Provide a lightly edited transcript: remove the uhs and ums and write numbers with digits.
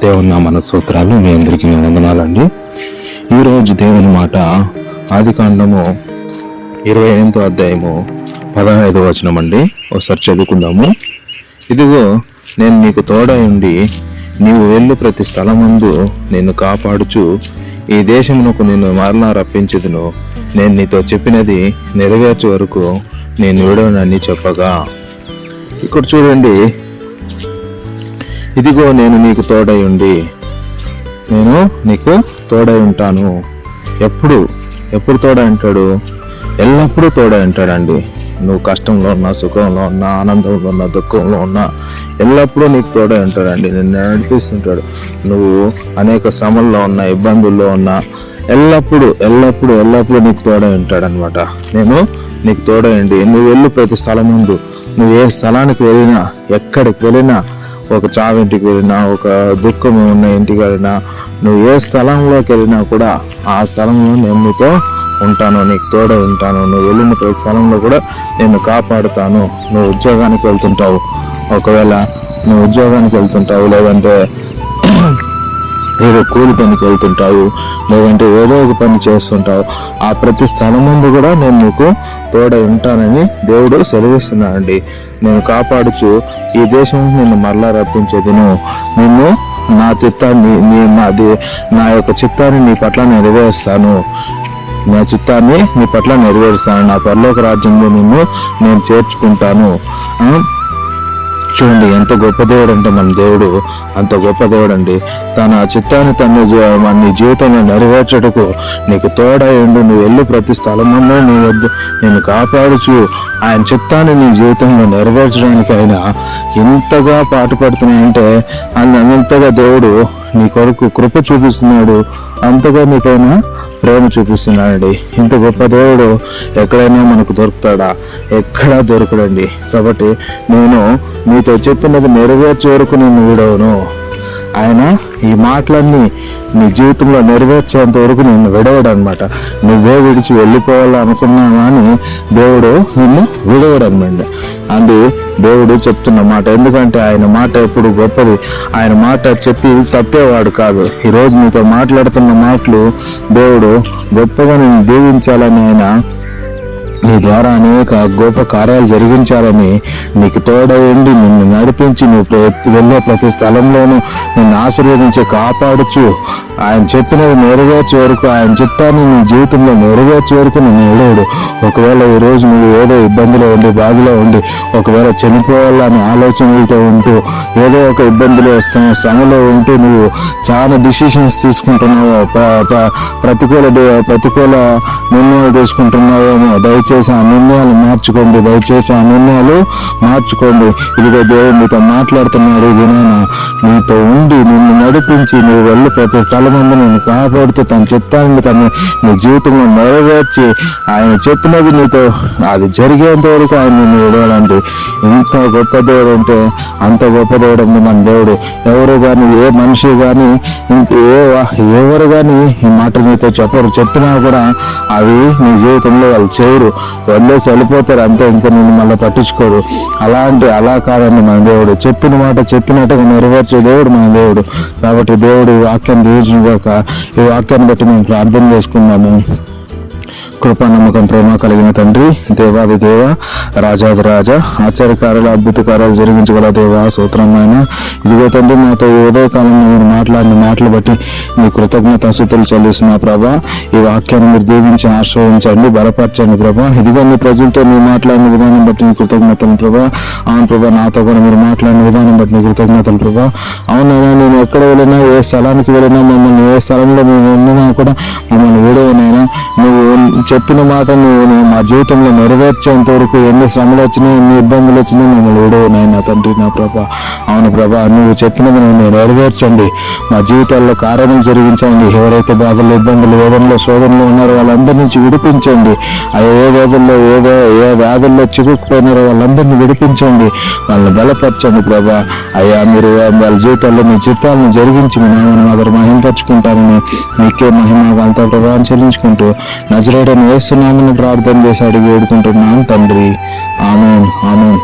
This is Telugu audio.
దేవుని నామానికి స్తోత్రాలు. మీ అందరికీ వందనాలండి. ఈరోజు దేవుని మాట ఆదికాండము 28వ అధ్యాయము 15వ వచనం అండి. ఒకసారి చదువుకుందాము. ఇదిగో నేను నీకు తోడై ఉండి నీవు వెళ్ళు ప్రతి స్థలమందు నిన్ను కాపాడుచు ఈ దేశమునకు నిన్ను మరలా రప్పించదును. నేను నీతో చెప్పినది నెరవేర్చే వరకు నేను విడవనని చెప్పగా, ఇక్కడ చూడండి, ఇదిగో నేను నీకు తోడై ఉండి, నేను నీకు తోడై ఉంటాను. ఎప్పుడు తోడై ఉంటాడు? ఎల్లప్పుడూ తోడై ఉంటాడండి. నువ్వు కష్టంలో ఉన్నా, సుఖంలో ఉన్నా, ఆనందంలో ఉన్నా, దుఃఖంలో ఉన్నా ఎల్లప్పుడూ నీకు తోడై ఉంటాడండి. నిన్ను నడిపిస్తుంటాడు. నువ్వు అనేక శ్రమల్లో ఉన్నా, ఇబ్బందుల్లో ఉన్నా ఎల్లప్పుడూ నీకు తోడై ఉంటాడు అనమాట. నేను నీకు తోడై ఉండి నువ్వు వెళ్ళు ప్రతి స్థలం ముందు, నువ్వు ఏ స్థలానికి వెళ్ళినా, ఎక్కడికి వెళ్ళినా, ఒక చావింటికి వెళ్ళినా, ఒక దుఃఖం ఉన్న ఇంటికి వెళ్ళినా, నువ్వు ఏ స్థలంలోకి వెళ్ళినా కూడా ఆ స్థలంలో నేను నీతో ఉంటాను, నీకు తోడై ఉంటాను. నువ్వు వెళ్ళిన ప్రతి స్థలంలో కూడా నేను కాపాడుతాను. నువ్వు ఉద్యోగానికి వెళ్తుంటావు, ఒకవేళ నువ్వు ఉద్యోగానికి వెళ్తుంటావు, లేదంటే ఏదో కూలి పనికి వెళ్తుంటావు, లేదంటే ఏదో ఒక పని చేస్తుంటావు, ఆ ప్రతి స్థలం ముందు కూడా నేను నీకు తోడై ఉంటానని దేవుడు సెలవిస్తున్నానండి. నేను కాపాడుచు ఈ దేశం నిన్ను మరలా రప్పించేదిను. నిన్ను నా చిత్తాన్ని నా యొక్క చిత్తాన్ని నీ పట్ల నెరవేరుస్తాను. నా పరలోక రాజ్యంలో నేను చేర్చుకుంటాను. చూడండి, ఎంత గొప్ప దేవుడు అంటే మన దేవుడు, అంత గొప్ప దేవుడు అండి. తన చిత్తాన్ని నీ జీవితంలో నెరవేర్చటకు నీకు తోడై ఉండు. నువ్వు వెళ్ళి ప్రతి స్థలంలో నేను కాపాడుచు ఆయన చిత్తాన్ని నీ జీవితంలో నెరవేర్చడానికి ఆయన ఎంతగా పాటుపడుతున్నాయంటే అంతగా దేవుడు నీ కొరకు కృప చూపిస్తున్నాడు, అంతగా నీపైన ప్రేమ చూపిస్తున్నాడండి. ఇంత గొప్ప దేవుడు ఎక్కడైనా మనకు దొరుకుతాడా? ఎక్కడా దొరకడండి. కాబట్టి నేను నీతో చెప్పినది నెరవేర్చే వరకు నేను విడవను. ఆయన ఈ మాటలన్నీ నీ జీవితంలో నెరవేర్చేంత వరకు నిన్ను విడవడు అనమాట. నువ్వే విడిచి వెళ్ళిపోవాలనుకున్నా కానీ దేవుడు నిన్ను విడవడు అనమాట. అది దేవుడు చెప్తున్న మాట. ఎందుకంటే ఆయన మాట ఎప్పుడు గొప్పది. ఆయన మాట చెప్పి తప్పేవాడు కాదు. ఈరోజు నీతో మాట్లాడుతున్న మాటలు దేవుడు గొప్పగా నేను దీవించాలని ఆయన నీ ద్వారా అనేక గొప్ప కార్యాలు జరిగించాలని నీకు తోడయండి, నిన్ను నడిపించి నువ్వు వెళ్ళే ప్రతి స్థలంలోనూ నిన్ను ఆశీర్వదించి కాపాడుచు ఆయన చెప్పినది నెరవేర్చే వరకు, ఆయన చిత్తాన్ని నీ జీవితంలో నెరవేర్చే వరకు నిన్ను విడవడు. ఒకవేళ ఈరోజు నువ్వు ఏదో ఇబ్బందిలో ఉండి, బాధలో ఉండి, ఒకవేళ చనిపోవాలని ఆలోచనలతో ఉంటూ, ఏదో ఒక ఇబ్బందులు వస్తావు, శ్రమలో ఉంటూ నువ్వు చాలా డిసిషన్స్ తీసుకుంటున్నావు, ప్రతికూల నిర్ణయాలు తీసుకుంటున్నావేమో, దయచేసి ఆ నిర్ణయాలు మార్చుకోండి. ఇదిగో దేవుడు నీతో మాట్లాడుతున్నాడు. నీతో ఉండి నిన్ను నడిపించి నువ్వు వెళ్ళి ప్రతి స్థలమందు నేను కాపాడుతూ తన చిత్తాన్ని నీ జీవితంలో నెరవేర్చి ఆయన చెప్పినది నీతో అది జరిగేంత వరకు ఆయన నిన్ను విడవడండి. ఇంత గొప్ప దేవుడు అంటే అంత గొప్ప దేవుడు అండి మన దేవుడు. ఎవరు కానీ, ఏ మనిషి కానీ, ఎవరు కానీ ఈ మాట నీతో చెప్పినా కూడా అవి నీ జీవితంలో వాళ్ళు చేయరు, వదిలేసి వెళ్ళిపోతారు అంతే. ఇంకా నేను మళ్ళీ పట్టించుకోరు. అలా కాదండి మన దేవుడు. చెప్పిన మాట చెప్పినట్టుగా నెరవేర్చే దేవుడు మన దేవుడు. కాబట్టి దేవుడు ఈ వాక్యాన్ని దీవించుగాక. ఈ వాక్యాన్ని బట్టి మేము ప్రార్థన చేసుకున్నాము. కృపా, నమ్మకం, ప్రేమ కలిగిన తండ్రి, దేవాది దేవ, రాజాది రాజా, ఆశ్చర్యకార్యాలు, అద్భుత కార్యాలు జరిగించగల దేవా, స్తోత్రమైన ఇదిగో తండ్రి, నాతో ఏదో కాలంలో మీరు మాట్లాడిన మాటలు బట్టి మీ కృతజ్ఞతాస్తుతులు చెల్లిస్తున్నా ప్రభా. ఈ వాక్యాన్ని మీరు దీవించి ఆశ్రయించండి, బలపరచండి ప్రభా. ఇదిగో మీ ప్రజలతో మీరు మాట్లాడిన విధానం బట్టి మీ కృతజ్ఞతలు ప్రభా. అవును ప్రభా, నాతో కూడా మీరు మాట్లాడిన విధానం బట్టి మీ కృతజ్ఞతలు ప్రభా. అవునైనా నేను ఎక్కడ వెళ్ళినా, ఏ స్థలానికి వెళ్ళినా, మమ్మల్ని ఏ స్థలంలో మేము వెళ్ళినా కూడా మమ్మల్ని వీడవనైనా నువ్వు చెప్పిన మాట నువ్వు మా జీవితంలో నెరవేర్చేంత వరకు ఎన్ని శ్రమలు వచ్చినా, ఎన్ని ఇబ్బందులు వచ్చినా మమ్మల్ని విడవనైనా తండ్రి నా ప్రభా. అవును ప్రభా, నువ్వు చెప్పినది నువ్వు నెరవేర్చండి. మా జీవితాల్లో కార్యాలు జరిగించండి. ఎవరైతే బాధలు, ఇబ్బందులు, వేదనలో, శోధనలో ఉన్నారో వాళ్ళందరి నుంచి విడిపించండి. ఏ వ్యాధుల్లో చిక్కుకుపోయినారో వాళ్ళందరినీ విడిపించండి, వాళ్ళని బలపరచండి ప్రభా. అయ్యా, మీరు వాళ్ళ జీవితాల్లో మీ చిత్తాలను జరిగించి మీ నామని మాత్రం మహింపరుచుకుంటారని మీకే మహిమ అంతా ప్రభావం చెల్లించుకుంటూ నజరేయుడైన యేసు నామమున ప్రార్థన చేసి అడిగి వేడుకుంటున్నాను తండ్రి. ఆమేన్, ఆమేన్.